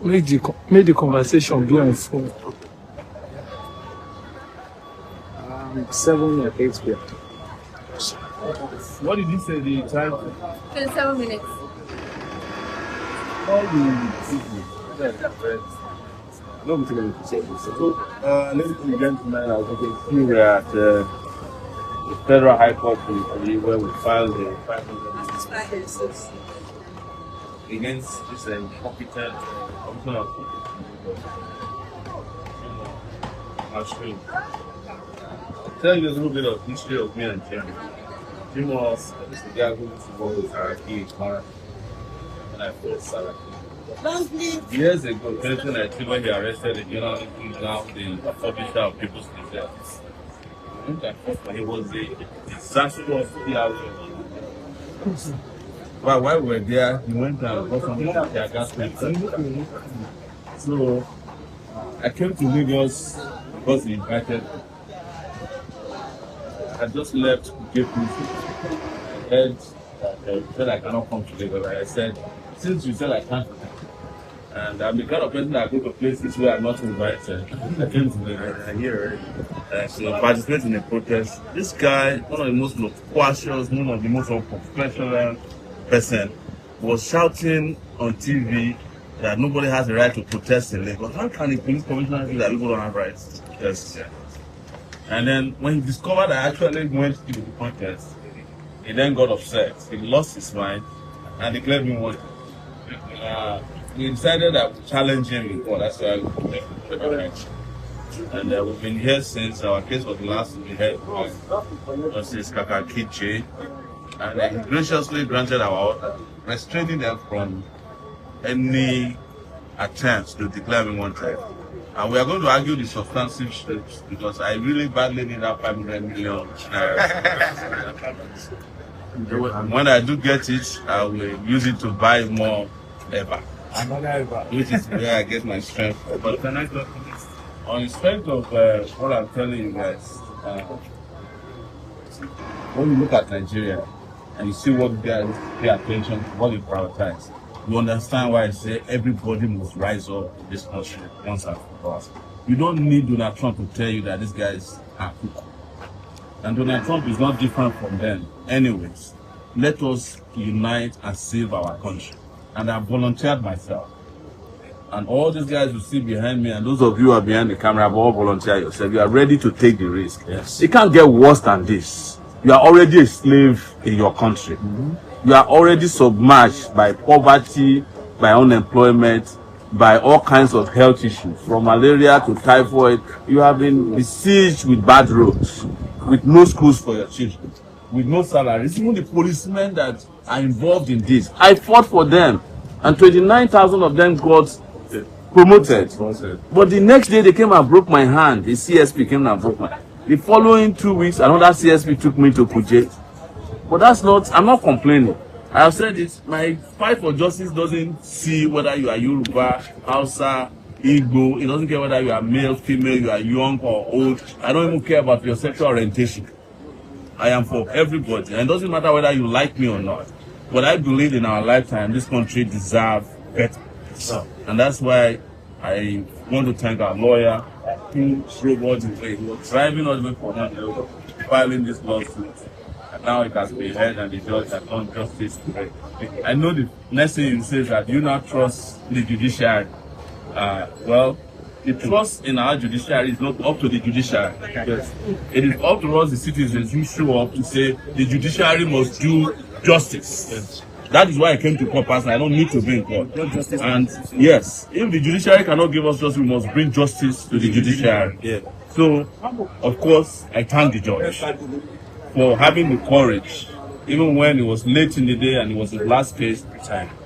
Make the conversation be on phone. 7 or 8 p.m. What did you say the time? 27 minutes. All the ladies and gentlemen, as you can see, we're at the Federal High Court where we filed the 500 against this incompetent commissioner of our stream. I'll tell you a little bit of history of me and Jim. Jim was the guy who used to work with Saraki when I first started. Years ago, 2019, when they arrested the journalist who is now the publisher of People's Gazette, he was the disastrous PR. But while we were there, he went and got some gas paper. So I came to Lagos because he invited me. I just left Cape Town. I heard that he said I cannot come to Lagos. I said, since you said I can't, and I'm the kind of person that go to places where I'm not invited. I came to Lagos here to participate in a protest. This guy, one of the most loquacious, one of the most unprofessional person, was shouting on TV that nobody has the right to protest in Lagos. How can the police commissioner say that people don't have rights? Yes. And then when he discovered I actually went to the protest, he then got upset. He lost his mind and declared me wanted. We decided that we challenge him in court. That's why we and we've been here since. Our case was the last to be heard by Justice Kakakiche. And he graciously granted our order, restraining them from any attempts to declare me wanted. And we are going to argue the substantive steps because I really badly need that 500 million. When I do get it, I will use it to buy more ever. Which is where I get my strength. But on the strength of what I'm telling you guys, when you look at Nigeria and you see what guys pay attention to, what they prioritize, you understand why I say everybody must rise up in this country once and for all. You don't need Donald Trump to tell you that these guys are cool. And Donald Trump is not different from them. Anyways, let us unite and save our country. And I volunteered myself. And all these guys you see behind me, and those of you who are behind the camera, have all volunteered yourself. You are ready to take the risk. Yes. It can't get worse than this. You are already a slave in your country. You are already submerged by poverty, by unemployment, by all kinds of health issues, from malaria to typhoid. You have been besieged with bad roads, with no schools for your children, with no salaries. Even the policemen that are involved in this, I fought for them, and 29,000 of them got promoted. But the next day they came and broke my hand. The CSP came and broke my hand. The following 2 weeks, another CSP took me to Kuje. But that's not, I'm not complaining. I have said it, my fight for justice doesn't see whether you are Yoruba, Hausa, Igbo. It doesn't care whether you are male, female, you are young or old. I don't even care about your sexual orientation. I am for everybody. And it doesn't matter whether you like me or not. But I believe in our lifetime, this country deserves better. And that's why I want to thank our lawyer who drove all the way. He was driving all the way for him, filing this lawsuit. And now it has been heard and the judge has done justice to it. I know the next thing you say is that you not trust the judiciary. Well, the trust in our judiciary is not up to the judiciary. Yes. It is up to us, the citizens, who show up to say the judiciary must do justice. Yes. That is why I came to court personally. I don't need to be in court. And yes, if the judiciary cannot give us justice, we must bring justice to the judiciary. Yeah. So, of course, I thank the judge for having the courage, even when it was late in the day and it was his last case,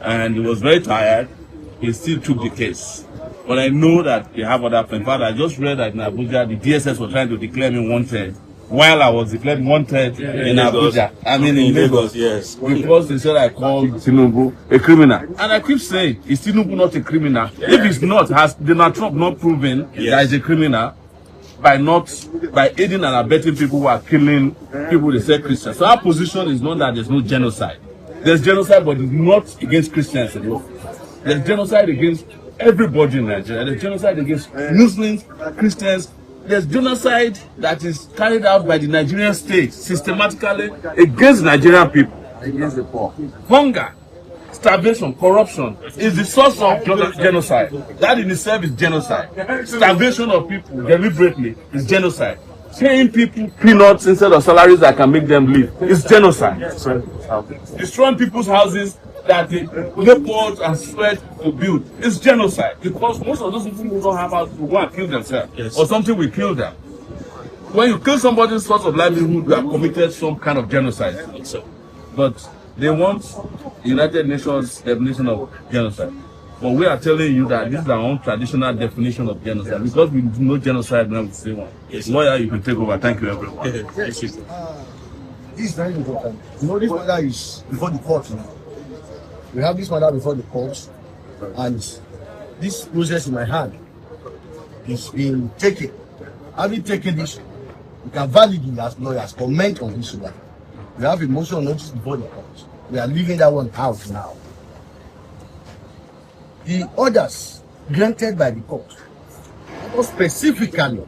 and he was very tired, he still took the case. But I know that they have other plans. In fact, I just read that in Abuja, the DSS was trying to declare me wanted while I was declared wanted in Abuja. I mean, in Lagos, yes. Because they said I called Tinubu a criminal. And I keep saying, is Tinubu not a criminal? If he's not, has Donald Trump not proven that he's a criminal by aiding and abetting people who are killing people they say Christians? So our position is not that there's no genocide. There's genocide, but it's not against Christians anymore. There's genocide against everybody in Nigeria. There's genocide against Muslims, Christians. There's genocide that is carried out by the Nigerian state systematically against Nigerian people, against the poor. Hunger, starvation, corruption is the source of genocide. That in itself is genocide. Starvation of people deliberately is genocide. Paying people peanuts instead of salaries that can make them live is genocide. Destroying people's houses that they labored and sweat to build is genocide, because most of those people who don't have houses will go and kill themselves, or something will kill them. When you kill somebody's source of livelihood, you have committed some kind of genocide. But they want United Nations definition of genocide. But we are telling you that this is our own traditional definition of genocide, because we do no genocide when we say one. Lawyer, you can take over. Thank you, everyone. This is very important. You know, this matter is before the court now. We have this matter before the court, and this process in my hand is being taken. Having taken this, we can validly, as lawyers, comment on this matter. We have a motion notice before the court. We are leaving that one out now. The orders granted by the court, specifically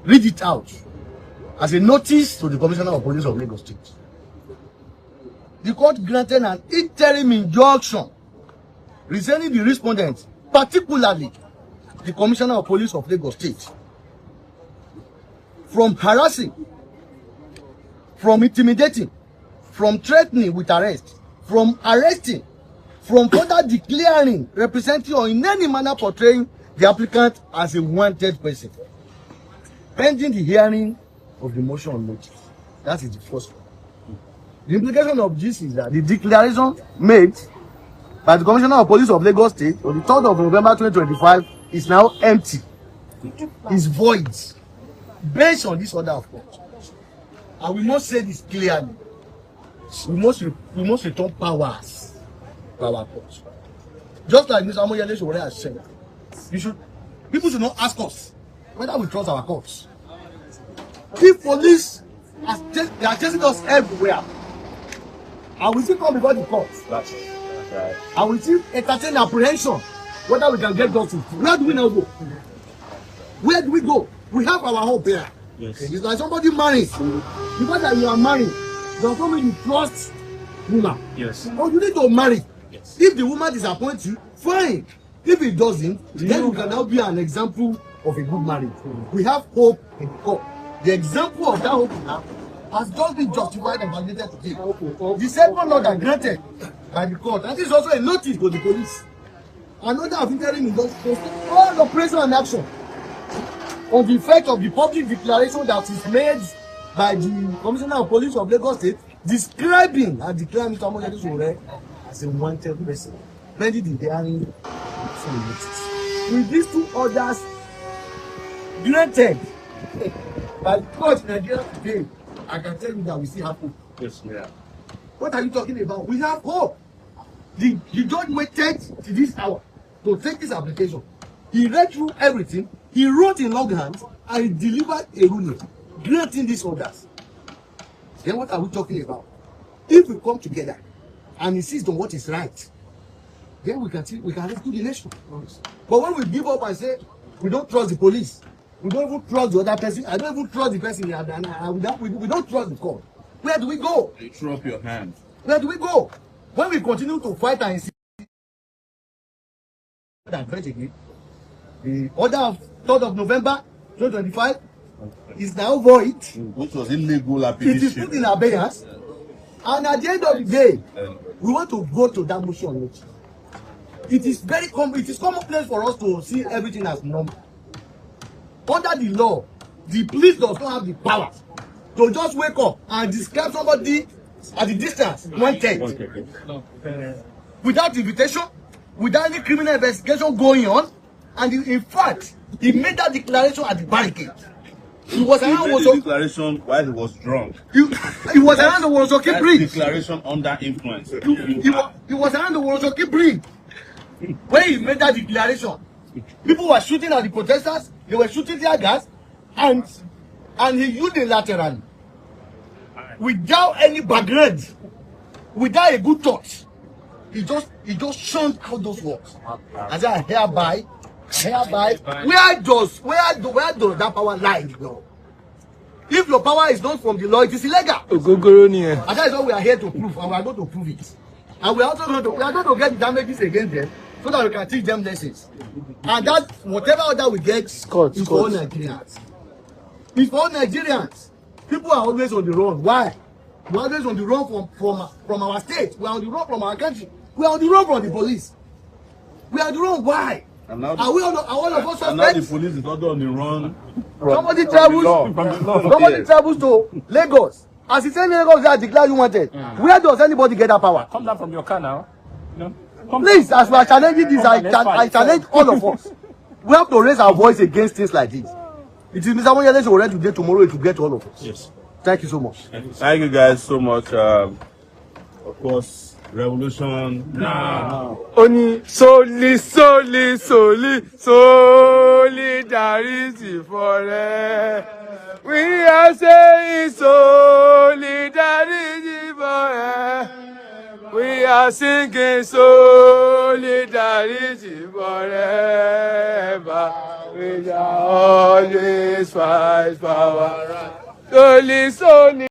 read it out as a notice to the Commissioner of Police of Lagos State. The court granted an interim injunction restraining the respondent, particularly the Commissioner of Police of Lagos State, from harassing, from intimidating, from threatening with arrest, from arresting, from further declaring, representing, or in any manner portraying the applicant as a wanted person, pending the hearing of the motion on notice. That is the first one. The implication of this is that the declaration made by the Commissioner of Police of Lagos State on the 3rd of November 2025 is now empty. It's void. Based on this order of court. And we must say this clearly. We must return powers to our court. Just like Mr. Sowore has said, people should not ask us whether we trust our courts. If police they are chasing us everywhere, and we still come before the court, that's right. And we still entertain apprehension whether we can get justice, where do we now go? Where do we go? We have our hope here. Yes. It's like somebody marries. Because that you are married, does not mean you trust woman. Yes. Or you need to marry. Yes. If the woman disappoints you, fine. If it doesn't, then you can now be an example of a good marriage. We have hope in the court. The example of that hope now has just been justified and validated today. The second order granted by the court, and this is also a notice to the police. Another of interim is just all operation and action on the effect of the public declaration that is made by the Commissioner of Police of Lagos State, describing and declaring Mr. Sowore as a wanted person, pending the hearing of notice. With these two orders granted by the court in Nigeria today, I can tell you that we still have hope. Yes, yeah. What are you talking about? We have hope. The judge waited to this hour to take this application. He read through everything. He wrote in longhand and he delivered a ruling granting these orders. Then what are we talking about? If we come together and insist on what is right, then we can rescue the nation. But when we give up and say we don't trust the police, we don't even trust the other person, I don't even trust the person, we don't trust the court, where do we go? You throw up your hands. Where do we go? When we continue to fight and insist again, the order of 3rd of November 2025 is now void. Which was illegal application. It is put in abeyance. And at the end of the day, we want to go to that motion. It is commonplace for us to see everything as normal. Under the law, the police does not have the power to just wake up and describe somebody at the distance wanted without invitation, without any criminal investigation going on. And in fact, he made that declaration at the barricade. He was around the declaration while he was drunk. He was around the Worosoki Bridge. Declaration under influence. He was around the Worosoki Bridge when he made that declaration. People were shooting at the protesters. They were shooting their gas, and he unilaterally, without any background, without a good thought, he just shunned out those words. I said, hereby, where does that power lie in the law? If your power is not from the law, it is illegal. And that is what we are here to prove, and we are going to prove it. And we are also going to get the damages against them so that we can teach them lessons. And that whatever order we get is for all Nigerians. It's for all Nigerians. People are always on the run. Why? We're always on the run from our state. We're on the run from our country. We're on the run from the police. We are on the run. Why? And now are all of us and now the police is not on the run. Somebody travels to Lagos. As he said, Lagos they are declared you wanted. Where does anybody get that power? Come down from your car now. Please, as we are challenging this, I challenge all of us. We have to raise our voice against things like this. It is Mr. Wonyele's already today, tomorrow it will get all of us. Yes. Thank you so much. Thank you guys so much. Of course, revolution now. Only solidarity forever. We are saying solidarity forever. We are singing solidarity forever. We shall always fight for our right.